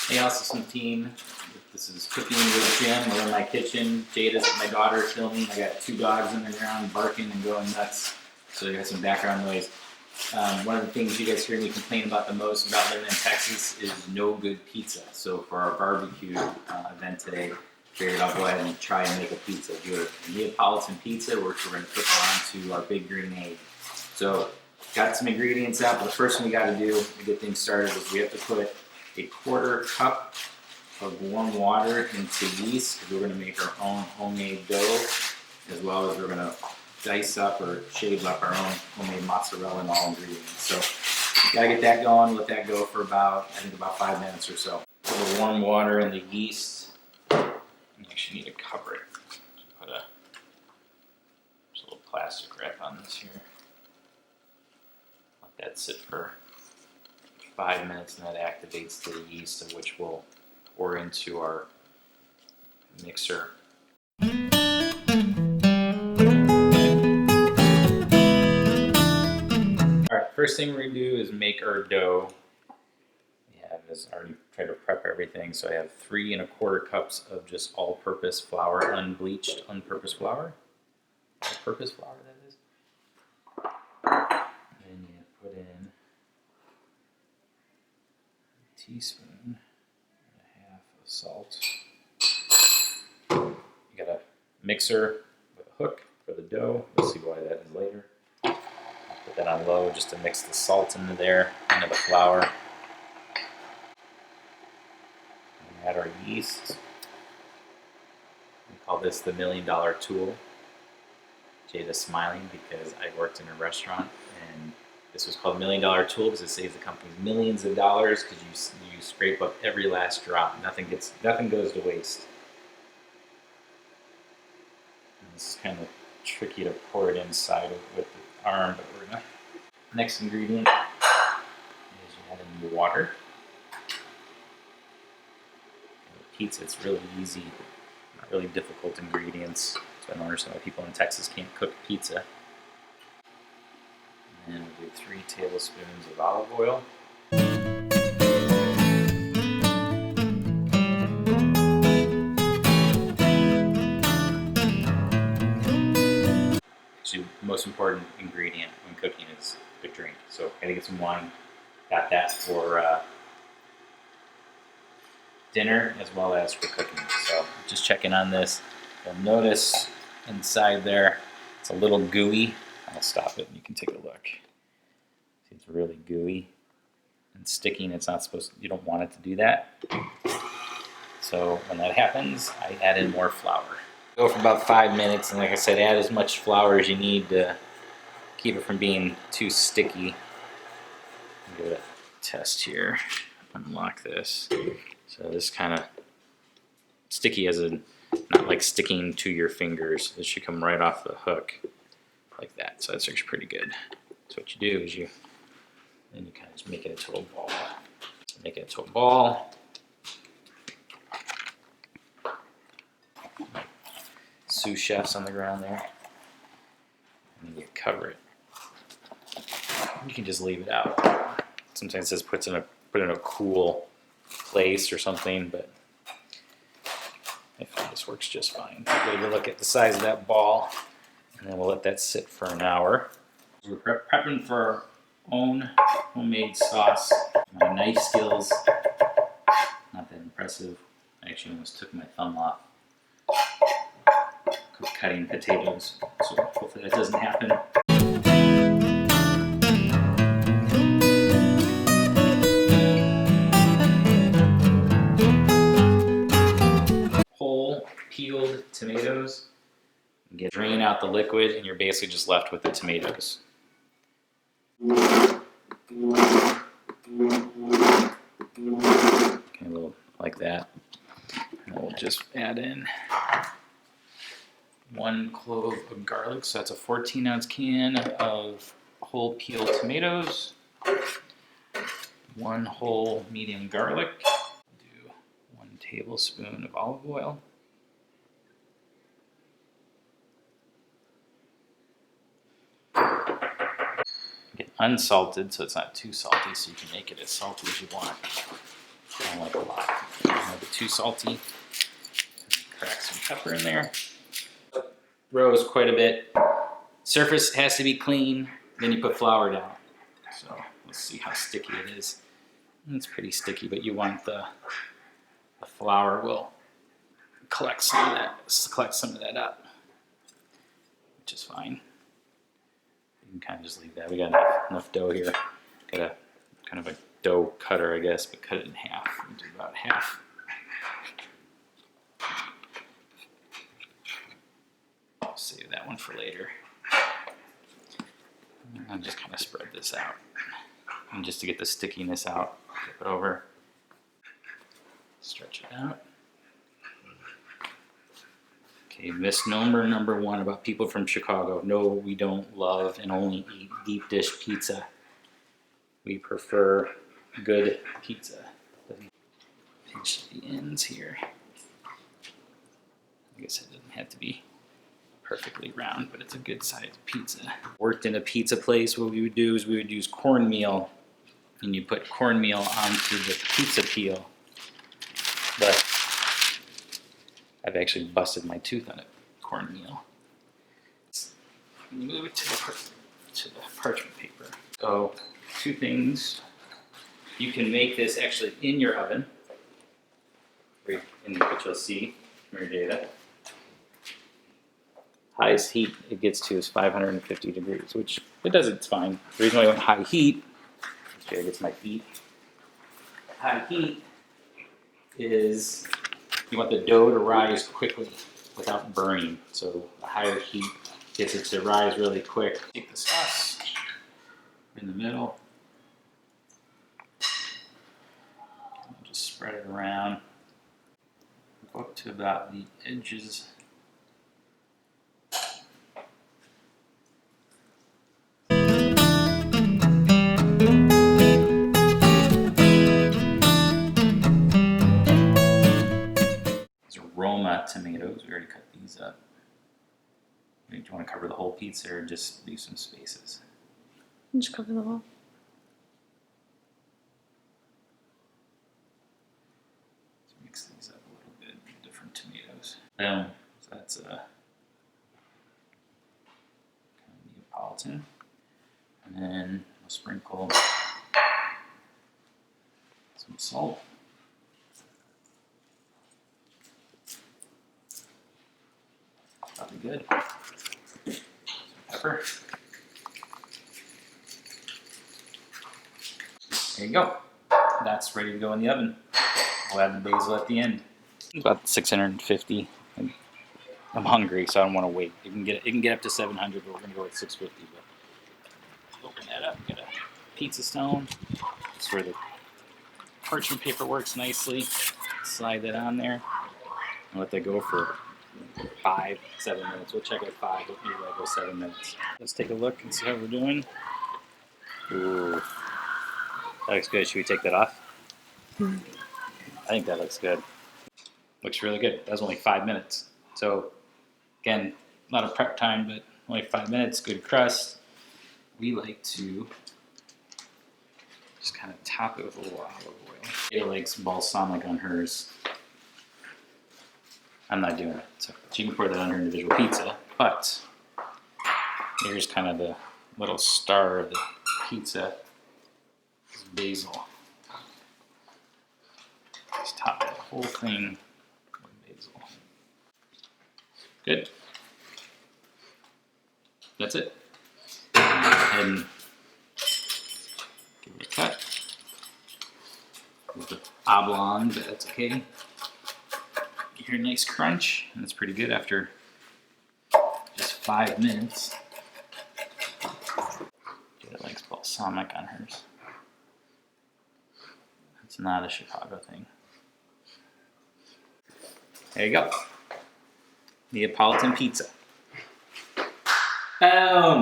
Hey, also some team. This is Cooking with Jim. We're in my kitchen. Jada's my daughter filming. I got 2 dogs in the ground barking and going nuts. So you got some background noise. One of the things you guys hear me complain about the most about living in Texas is no good pizza. So for our barbecue event today, figured I'll go ahead and try and make a pizza. Do a Neapolitan pizza, which we're going to cook onto our big green egg. So got some ingredients out, but the first thing we got to do to get things started is we have to put a 1/4 cup of warm water into yeast, because we're going to make our own homemade dough, as well as we're going to dice up or shave up our own homemade mozzarella and all ingredients. So gotta get that going, let that go for about 5 minutes or so. Put the warm water in the yeast. You actually need to cover it. Put a little plastic wrap on this here. Let that sit for 5 minutes, and that activates the yeast, of which we'll pour into our mixer. Alright, first thing we're going to do is make our dough. I already tried to prep everything, so I have 3 1/4 cups of just all-purpose flour, unbleached all-purpose flour, that is. And then you put in a teaspoon and a half of salt. You got a mixer with a hook for the dough. We'll see why that is later. Put that on low just to mix the salt into there, into the flour. Add our yeast. We call this the $1 million tool. Jada's smiling because I worked in a restaurant, and this was called $1 million tool because it saves the company millions of dollars, because you scrape up every last drop. Nothing goes to waste. And this is kind of tricky to pour it inside with the arm, but we're gonna. Next ingredient is you add in water. Pizza, it's really easy, not really difficult ingredients. So I don't understand why people in Texas can't cook pizza. And then we'll do 3 tablespoons of olive oil. Actually, the most important ingredient when cooking is a drink. So gotta get some wine. Got that for dinner as well as for cooking. So just checking on this. You'll notice inside there it's a little gooey. I'll stop it and you can take a look. See, it's really gooey and sticking. It's not supposed to, you don't want it to do that. So when that happens, I add in more flour. Go for about 5 minutes, and like I said, add as much flour as you need to keep it from being too sticky. Give it a test here. Unlock this. So this kind of sticky, as in not like sticking to your fingers. It should come right off the hook like that. So that's actually pretty good. So what you do is you kind of just make it into a ball. So make it into a ball. Sous chefs on the ground there. And you cover it. You can just leave it out. Sometimes it says put in a cool place or something, but I find this works just fine. Take a look at the size of that ball, and then we'll let that sit for an hour. We're prepping for our own homemade sauce. My knife skills, not that impressive. I actually almost took my thumb off cutting potatoes, so hopefully that doesn't happen. Whole peeled tomatoes. Drain out the liquid, and you're basically just left with the tomatoes. Okay, a little like that. And we'll just add in 1 clove of garlic, so that's a 14-ounce can of whole peeled tomatoes. 1 whole medium garlic. Do 1 tablespoon of olive oil. Get unsalted, so it's not too salty, so you can make it as salty as you want. I don't like a lot. Don't want it too salty. Crack some pepper in there. Rose quite a bit. Surface has to be clean. Then you put flour down. So let's see how sticky it is. It's pretty sticky, but you want the flour will collect some of that up, which is fine. You can kind of just leave that. We got enough dough here. Got a kind of a dough cutter, I guess, but cut it in half. We'll do about half. I'll save that one for later. And just kind of spread this out. And just to get the stickiness out, flip it over, stretch it out. Okay, misnomer number one about people from Chicago. No, we don't love and only eat deep dish pizza. We prefer good pizza. Pinch the ends here. I guess it doesn't have to be perfectly round, but it's a good sized pizza. Worked in a pizza place, what we would do is we would use cornmeal, and you put cornmeal onto the pizza peel. But I've actually busted my tooth on it, cornmeal. Move it to the parchment paper. So, two things. You can make this actually in your oven, which you'll see from your data. Highest heat it gets to is 550 degrees, which it does, it's fine. The reason why I went high heat, okay, I get my feet. High heat is you want the dough to rise quickly without burning. So a higher heat gets it to rise really quick. Take the sauce in the middle. Just spread it around. Go up to about the edges. Roma tomatoes. We already cut these up. Do you want to cover the whole pizza or just leave some spaces? Just cover the whole. Let's mix these up a little bit. Different tomatoes. Boom. So that's a kind of Neapolitan. And then we'll sprinkle some salt. Probably good. Some pepper. There you go. That's ready to go in the oven. We'll add the basil at the end. About 650. I'm hungry, so I don't want to wait. It can get up to 700, but we're gonna go with 650. But open that up. Get a pizza stone. That's where the parchment paper works nicely. Slide that on there and let that go for 5, 7 minutes. We'll check at 5, but maybe I'll go 7 minutes. Let's take a look and see how we're doing. Ooh, that looks good. Should we take that off? I think that looks good. Looks really good. That was only 5 minutes. So again, a lot of prep time, but only 5 minutes. Good crust. We like to just kind of top it with a little olive oil. It likes balsamic on hers. I'm not doing it, so you can pour that on her individual pizza, but here's kind of the little star of the pizza, is basil. Just top the whole thing with basil. Good. That's it. Go ahead and give it a cut. With the oblong, but that's okay. You hear a nice crunch, and it's pretty good after just 5 minutes. Jada likes balsamic on hers. It's not a Chicago thing. There you go. Neapolitan pizza. Boom!